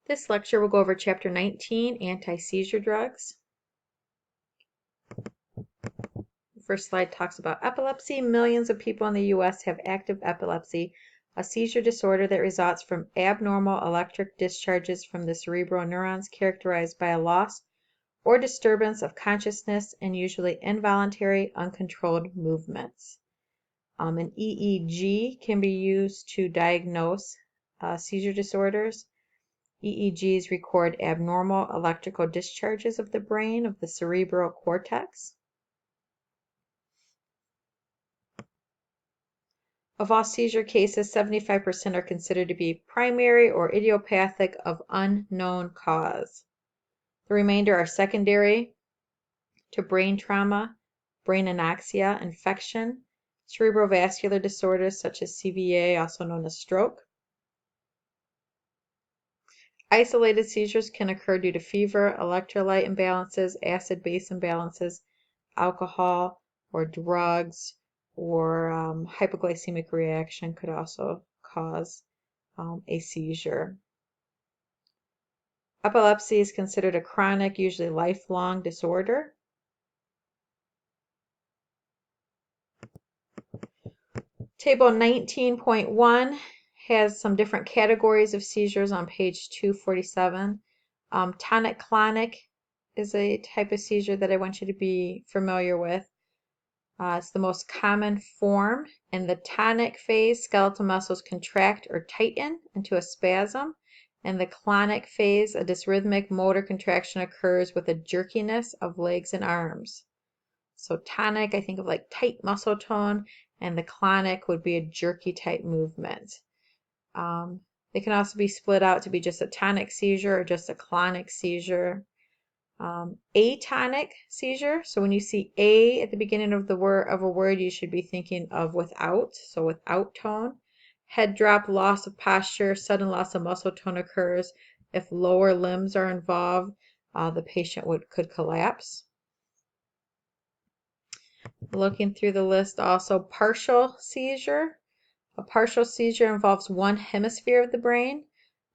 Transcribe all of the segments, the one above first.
This lecture will go over Chapter 19, Anti-Seizure Drugs. The first slide talks about epilepsy. Millions of people in the U.S. have active epilepsy, a seizure disorder that results from abnormal electric discharges from the cerebral neurons characterized by a loss or disturbance of consciousness and usually involuntary, uncontrolled movements. An EEG can be used to diagnose seizure disorders. EEGs record abnormal electrical discharges of the brain of the cerebral cortex. Of all seizure cases, 75% are considered to be primary or idiopathic of unknown cause. The remainder are secondary to brain trauma, brain anoxia, infection, cerebrovascular disorders such as CVA, also known as stroke. Isolated seizures can occur due to fever, electrolyte imbalances, acid-base imbalances, alcohol or drugs, or hypoglycemic reaction could also cause a seizure. Epilepsy is considered a chronic, usually lifelong disorder. Table 19.1 has some different categories of seizures on page 247. Tonic-clonic is a type of seizure that I want you to be familiar with. It's the most common form. In the tonic phase, skeletal muscles contract or tighten into a spasm. In the clonic phase, a dysrhythmic motor contraction occurs with a jerkiness of legs and arms. So tonic, I think of like tight muscle tone, and the clonic would be a jerky type movement. They can also be split out to be just a tonic seizure or just a clonic seizure. Atonic seizure. So when you see A at the beginning of a word, you should be thinking of without. So without tone. Head drop, loss of posture, sudden loss of muscle tone occurs. If lower limbs are involved, the patient could collapse. Looking through the list, also partial seizure. A partial seizure involves one hemisphere of the brain.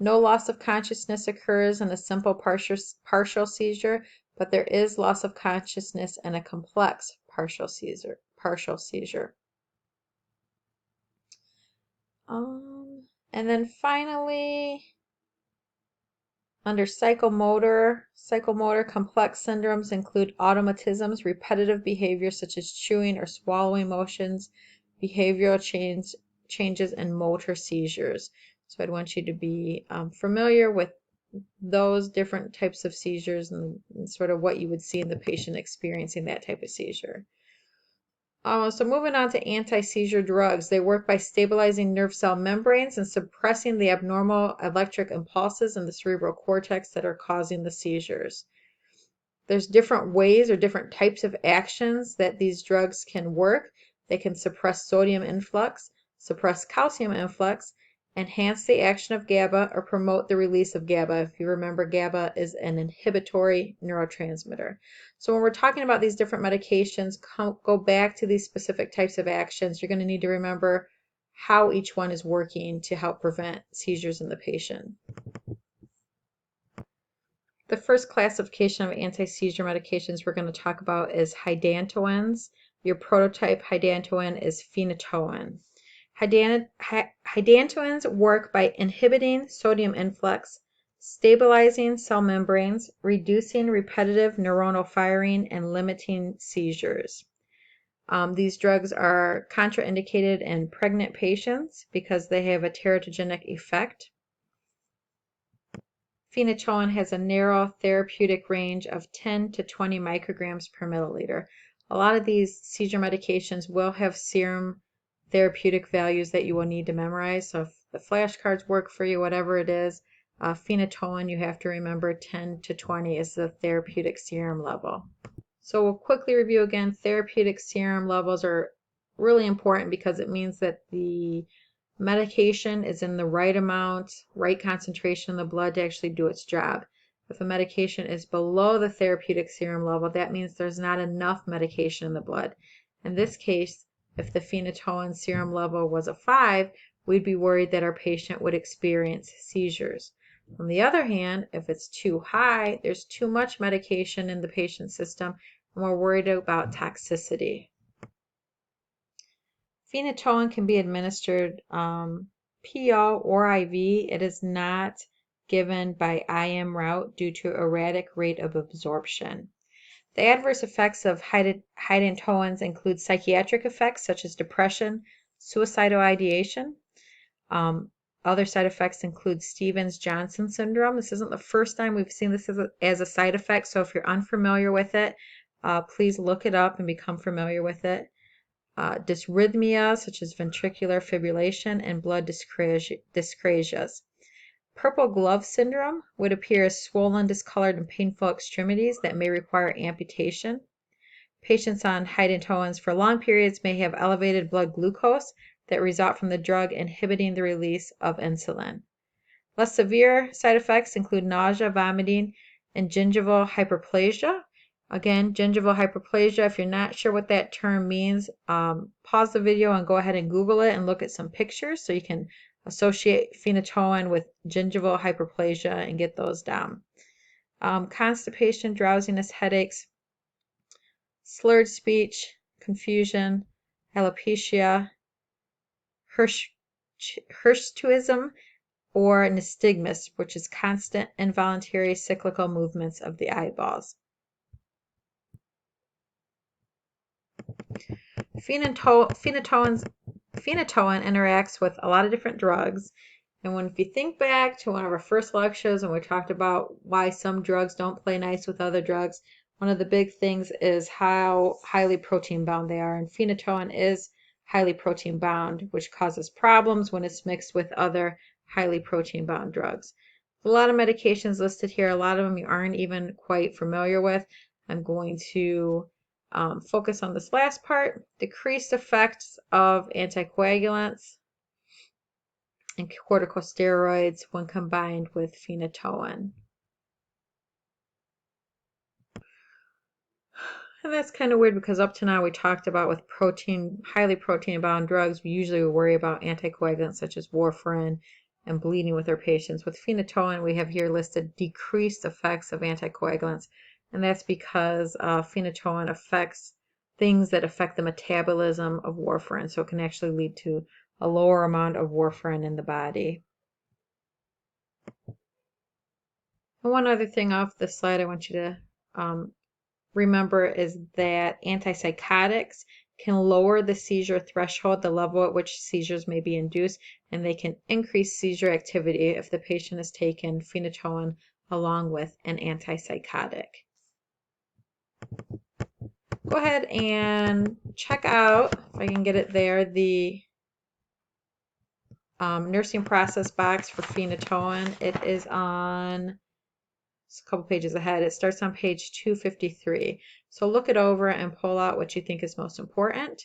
No loss of consciousness occurs in a simple partial seizure, but there is loss of consciousness in a complex partial seizure. And then finally, under psychomotor complex syndromes include automatisms, repetitive behaviors such as chewing or swallowing motions, behavioral changes, and motor seizures. So I'd want you to be familiar with those different types of seizures and sort of what you would see in the patient experiencing that type of seizure. So moving on to anti-seizure drugs. They work by stabilizing nerve cell membranes and suppressing the abnormal electric impulses in the cerebral cortex that are causing the seizures. There's different ways or different types of actions that these drugs can work. They can suppress sodium influx, suppress calcium influx, enhance the action of GABA, or promote the release of GABA. If you remember, GABA is an inhibitory neurotransmitter. So when we're talking about these different medications, go back to these specific types of actions. You're going to need to remember how each one is working to help prevent seizures in the patient. The first classification of anti-seizure medications we're going to talk about is hydantoins. Your prototype hydantoin is phenytoin. Hydantoins work by inhibiting sodium influx, stabilizing cell membranes, reducing repetitive neuronal firing, and limiting seizures. These drugs are contraindicated in pregnant patients because they have a teratogenic effect. Phenytoin has a narrow therapeutic range of 10 to 20 micrograms per milliliter. A lot of these seizure medications will have serum therapeutic values that you will need to memorize. So if the flashcards work for you, whatever it is, phenytoin, you have to remember 10 to 20 is the therapeutic serum level. So we'll quickly review again. Therapeutic serum levels are really important because it means that the medication is in the right amount, right concentration in the blood to actually do its job. If a medication is below the therapeutic serum level, that means there's not enough medication in the blood. In this case, if the phenytoin serum level was a 5, we'd be worried that our patient would experience seizures. On the other hand, if it's too high, there's too much medication in the patient's system, and we're worried about toxicity. Phenytoin can be administered PO or IV. It is not given by IM route due to erratic rate of absorption. The adverse effects of hydantoins include psychiatric effects such as depression, suicidal ideation. Other side effects include Stevens-Johnson syndrome. This isn't the first time we've seen this as a side effect, so if you're unfamiliar with it, please look it up and become familiar with it. Dysrhythmia, such as ventricular fibrillation, and blood dyscrasias. Purple glove syndrome would appear as swollen, discolored, and painful extremities that may require amputation. Patients on hydantoins for long periods may have elevated blood glucose that result from the drug inhibiting the release of insulin. Less severe side effects include nausea, vomiting, and gingival hyperplasia. Again, gingival hyperplasia, if you're not sure what that term means, pause the video and go ahead and Google it and look at some pictures so you can associate phenytoin with gingival hyperplasia and get those down. Constipation, drowsiness, headaches, slurred speech, confusion, alopecia, hirsutism, or nystagmus, which is constant involuntary cyclical movements of the eyeballs. Phenytoin interacts with a lot of different drugs. And if you think back to one of our first lectures and we talked about why some drugs don't play nice with other drugs, one of the big things is how highly protein bound they are. And phenytoin is highly protein bound, which causes problems when it's mixed with other highly protein bound drugs. A lot of medications listed here, a lot of them you aren't even quite familiar with. I'm going to focus on this last part, decreased effects of anticoagulants and corticosteroids when combined with phenytoin. And that's kind of weird because up to now we talked about with highly protein bound drugs, we usually worry about anticoagulants such as warfarin and bleeding with our patients. With phenytoin, we have here listed decreased effects of anticoagulants, and that's because phenytoin affects things that affect the metabolism of warfarin, so it can actually lead to a lower amount of warfarin in the body. And one other thing off this slide I want you to remember is that antipsychotics can lower the seizure threshold, the level at which seizures may be induced, and they can increase seizure activity if the patient has taken phenytoin along with an antipsychotic. Go ahead and check out, if I can get it there, the nursing process box for phenytoin. It is on, it's a couple pages ahead. It starts on page 253. So look it over and pull out what you think is most important.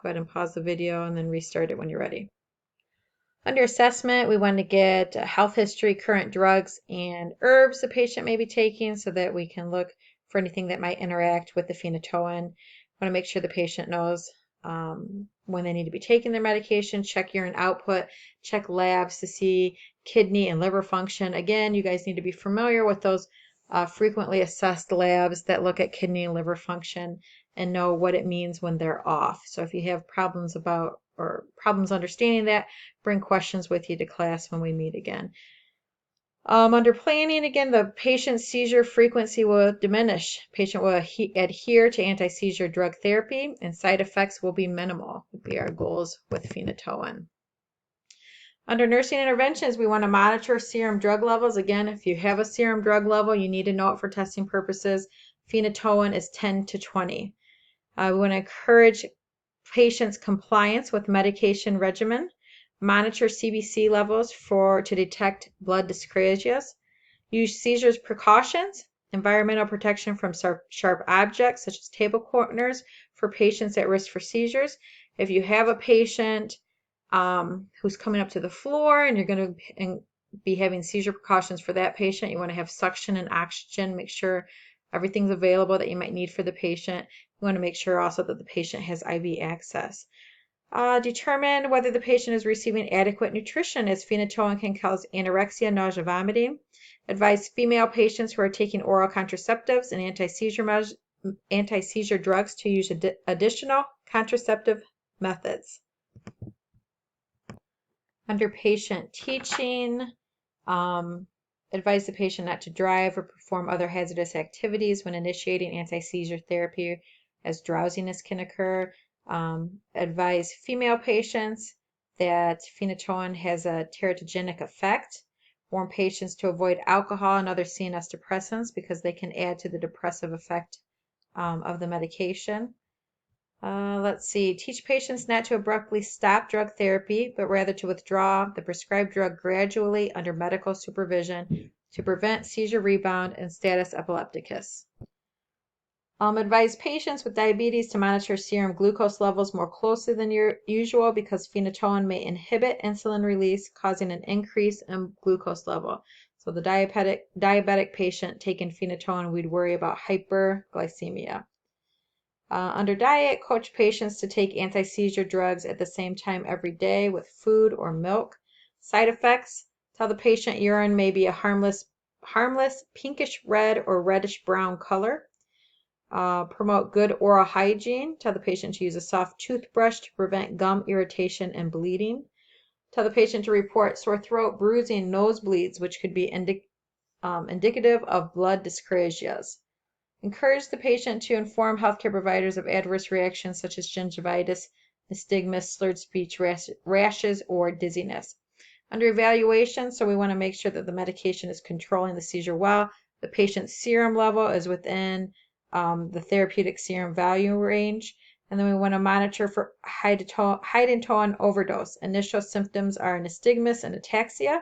Go ahead and pause the video and then restart it when you're ready. Under assessment, we want to get health history, current drugs, and herbs the patient may be taking so that we can look for anything that might interact with the phenytoin. We want to make sure the patient knows when they need to be taking their medication, check urine output, check labs to see kidney and liver function. Again, you guys need to be familiar with those frequently assessed labs that look at kidney and liver function and know what it means when they're off. So if you have problems understanding that, bring questions with you to class when we meet again. Under planning, again, the patient's seizure frequency will diminish. Patient will adhere to anti-seizure drug therapy, and side effects will be minimal, would be our goals with phenytoin. Under nursing interventions, we want to monitor serum drug levels. Again, if you have a serum drug level, you need to know it for testing purposes. Phenytoin is 10 to 20. We want to encourage patients' compliance with medication regimen. Monitor CBC levels to detect blood dyscrasias. Use seizures precautions, environmental protection from sharp objects such as table corners for patients at risk for seizures. If you have a patient who's coming up to the floor and you're going to be having seizure precautions for that patient, you want to have suction and oxygen, make sure everything's available that you might need for the patient. You want to make sure also that the patient has IV access. Determine whether the patient is receiving adequate nutrition, as phenytoin can cause anorexia, nausea, vomiting. Advise female patients who are taking oral contraceptives and anti-seizure drugs to use additional contraceptive methods. Under patient teaching, advise the patient not to drive or perform other hazardous activities when initiating anti-seizure therapy, as drowsiness can occur. Advise female patients that phenytoin has a teratogenic effect. Warn patients to avoid alcohol and other CNS depressants because they can add to the depressive effect of the medication. Let's see. Teach patients not to abruptly stop drug therapy, but rather to withdraw the prescribed drug gradually under medical supervision to prevent seizure rebound and status epilepticus. Advise patients with diabetes to monitor serum glucose levels more closely than usual because phenytoin may inhibit insulin release, causing an increase in glucose level. So the diabetic patient taking phenytoin, we'd worry about hyperglycemia. Under diet, coach patients to take anti-seizure drugs at the same time every day with food or milk. Side effects: tell the patient urine may be a harmless pinkish red or reddish brown color. Promote good oral hygiene. Tell the patient to use a soft toothbrush to prevent gum irritation and bleeding. Tell the patient to report sore throat, bruising, nosebleeds, which could be indicative of blood dyscrasias. Encourage the patient to inform healthcare providers of adverse reactions such as gingivitis, nystagmus, slurred speech, rashes, or dizziness. Under evaluation, so we want to make sure that the medication is controlling the seizure well, the patient's serum level is within the therapeutic serum value range, and then we want to monitor for hydantoin overdose. Initial symptoms are nystagmus and ataxia.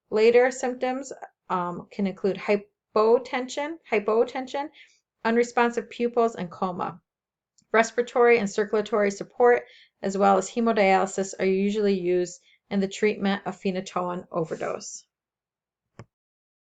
Later symptoms can include hypotension, unresponsive pupils, and coma. Respiratory and circulatory support, as well as hemodialysis, are usually used in the treatment of phenytoin overdose.